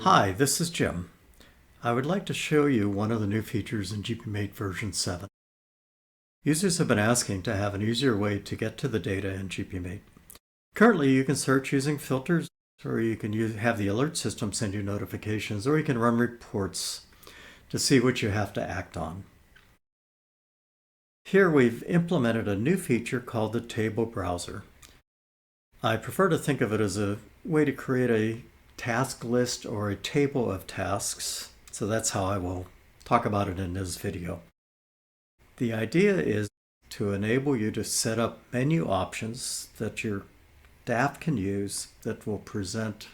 Hi, this is Jim. I would like to show you one of the new features in GPMate version 7. Users have been asking to have an easier way to get to the data in GPMate. Currently, you can search using filters, or you can have the alert system send you notifications, or you can run reports to see what you have to act on. Here we've implemented a new feature called the table browser. I prefer to think of it as a way to create a task list or a table of tasks. So that's how I will talk about it in this video. The idea is to enable you to set up menu options that your staff can use that will present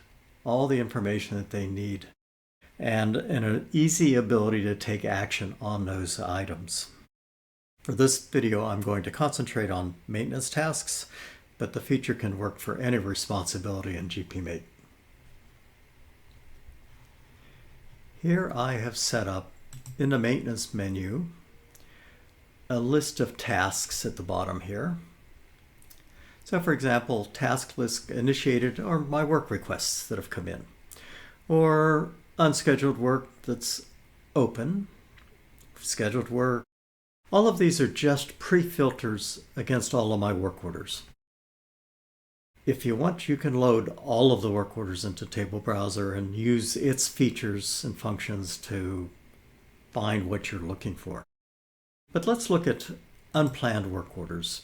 all the information that they need and an easy ability to take action on those items. For this video, I'm going to concentrate on maintenance tasks, but the feature can work for any responsibility in GPMate. Here I have set up in the maintenance menu a list of tasks at the bottom here. So for example, task list initiated are my work requests that have come in, or unscheduled work that's open, scheduled work. All of these are just pre-filters against all of my work orders. If you want, you can load all of the work orders into Table Browser and use its features and functions to find what you're looking for. But let's look at unplanned work orders.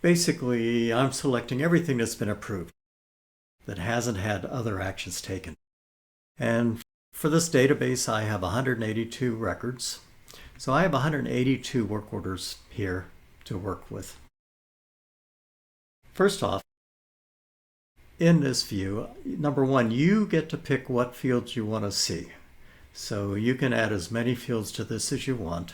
Basically, I'm selecting everything that's been approved that hasn't had other actions taken. And for this database, I have 182 records. So I have 182 work orders here to work with. First off, in this view, number one, you get to pick what fields you want to see. So you can add as many fields to this as you want.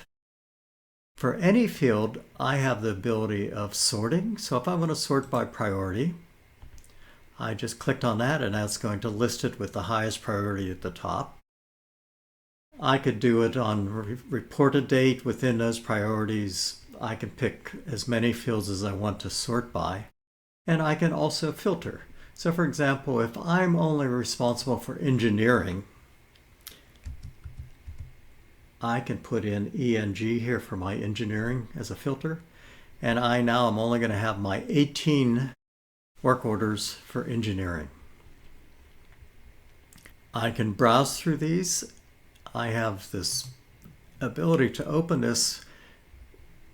For any field, I have the ability of sorting. So if I want to sort by priority, I just clicked on that and that's going to list it with the highest priority at the top. I could do it on reported date within those priorities. I can pick as many fields as I want to sort by. And I can also filter. So for example, if I'm only responsible for engineering, I can put in ENG here for my engineering as a filter. And I now am only going to have my 18 work orders for engineering. I can browse through these. I have this ability to open this,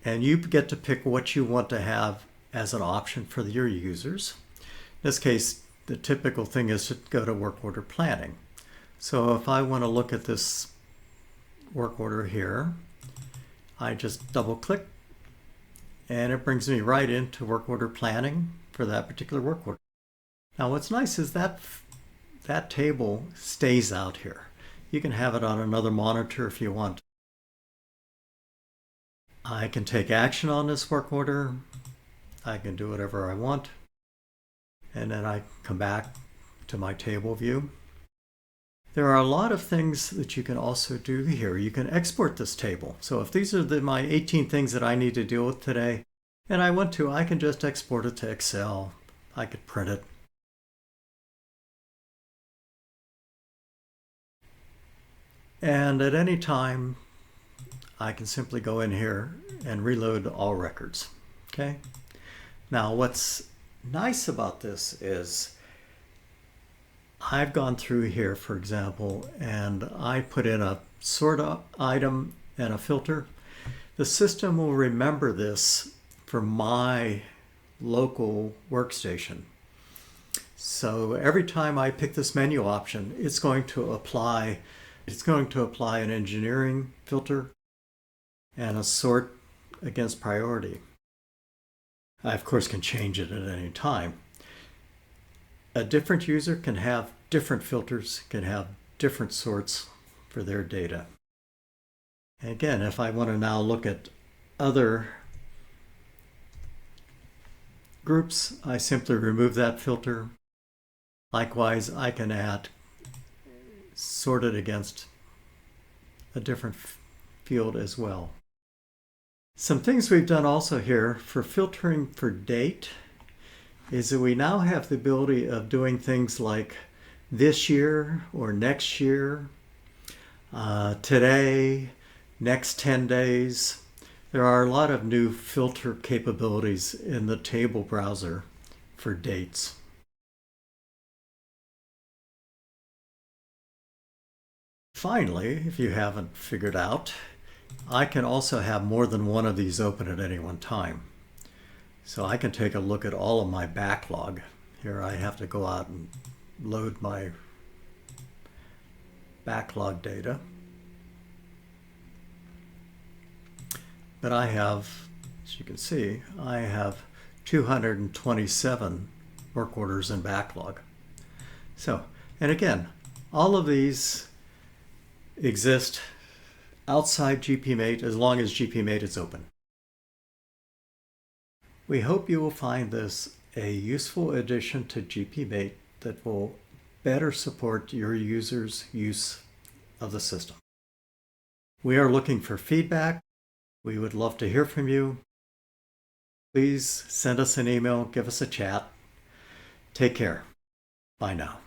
and you get to pick what you want to have as an option for your users. In this case, the typical thing is to go to work order planning. So if I want to look at this work order here, I just double click and it brings me right into work order planning for that particular work order. Now what's nice is that table stays out here. You can have it on another monitor if you want. I can take action on this work order. I can do whatever I want. And then I come back to my table view. There are a lot of things that you can also do here. You can export this table. So if these are my 18 things that I need to deal with today, and I want to, I can just export it to Excel. I could print it. And at any time, I can simply go in here and reload all records. Okay. Now what's nice about this is I've gone through here, for example, and I put in a sort item and a filter. The system will remember this for my local workstation. So every time I pick this menu option, it's going to apply an engineering filter and a sort against priority. I, of course, can change it at any time. A different user can have different filters, can have different sorts for their data. And again, if I want to now look at other groups, I simply remove that filter. Likewise, I can add sorted against a different field as well. Some things we've done also here for filtering for date is that we now have the ability of doing things like this year or next year, today, next 10 days. There are a lot of new filter capabilities in the table browser for dates. Finally, if you haven't figured out, I can also have more than one of these open at any one time. So I can take a look at all of my backlog. Here I have to go out and load my backlog data. But I have, as you can see, I have 227 work orders in backlog. So, and again, all of these exist outside GPMate as long as GPMate is open. We hope you will find this a useful addition to GPMate that will better support your users' use of the system. We are looking for feedback. We would love to hear from you. Please send us an email, give us a chat. Take care. Bye now.